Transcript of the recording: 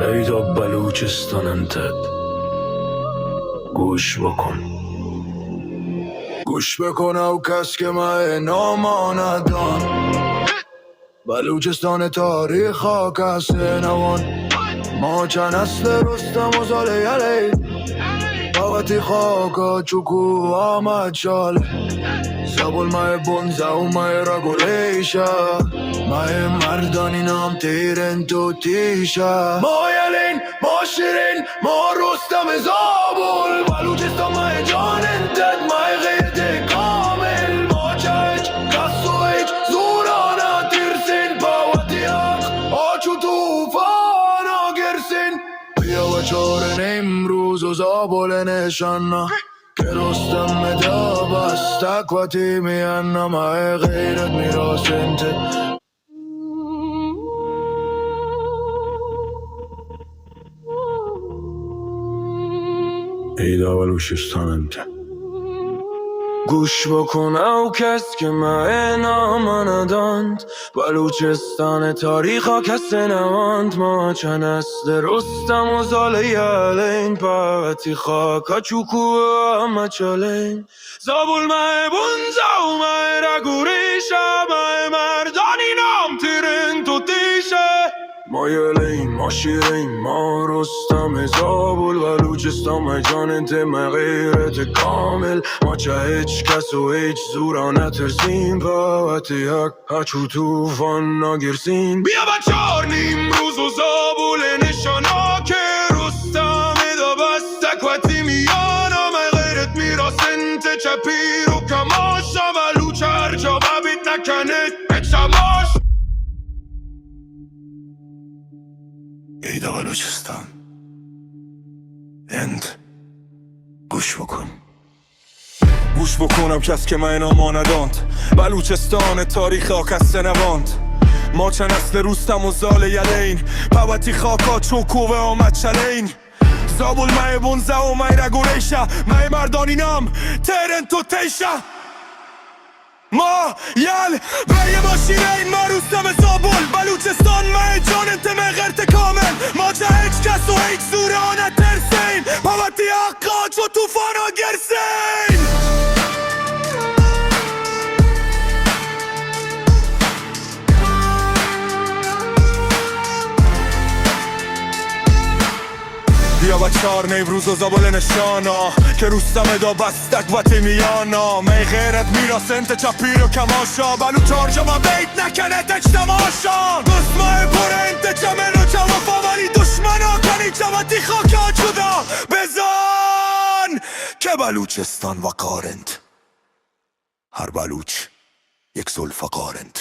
ای تا بلوچستان انتد گوش بکن، گوش بکن او کس که من ناماندان. بلوچستان تاریخ خاک است نوان. ما چند نسل رستم و زاله یلی باوتی خاکا چوکو آمد شال. زبول مای بونزه و مای رگولیشه، مای مردانی نام تیرن تو تیشه. ما یلین ما شیرین ما رستم زابل. بلوچستان مای جان انتد مای غیرت کامل. ما چه هیچ کس و هیچ زورانه ترسین باوتی حق آچو توفانا گرسین. بیا و چارن امروز و زابل نشانه که رستم دا بستک و تیمیان مای غیرت میراث انتد. ای دا بلوچستان انتد گوش بکن او کس که من نامانداند. بلوچستان تاریخ ها کس نواند. ما چند نسل رستم و زاله یلین پاوتی خاکا چوکو همه چلین. زابول مای بونزه و مای رگوریشه، مای مردانی نام تیرین تو تیشه. ما یلین ما شیرین ما رستم زابل. بلوچستان مای جان انتد مای غیرت کامل. ما چه هیچ کس و هیچ زورا نترسیم باوتی حق هچو توفان نگرسین. بیا بچار نیم روز و زابل نشانا که رستم دا بستک و تیمیانا مای غیرت میراث انتد. چپیر و کماشا بلوچ هر جا ببید نکنه بچماش. ای دا بلوچستان اند گوش بکن، گوش بکنم کس که من نامانداند. بلوچستان تاریخ ها کس نواند. ما چند نسل رستم و زاله یلین پاوتی خاکا چوکو و آمد چلین. زابول مای بونزه و مای رگوریشه، مای مردانی نام تیرن تو تیشه. ما یل بریه ما شیرین ما رستم زابل. بلوچستان مای جان انتد مای غیرت کامل. ما چه هیچ کس و هیچ زوره نترسین پاوتی حقا چو توفانا گرسین. بیا بچار نیوروز و زابل نشانا که رستم دا بستک و تیمیانا مای غیرت میراث انتد. چپیر و کماشا بلوچ هر جا بید نکنه تجتماشان. دسمای پر انتد چمن و چوفا ولی دشمنا کنی چوتی خاکا جدا بزان که بلوچستان وقارند. هر بلوچ یک زلفقارند.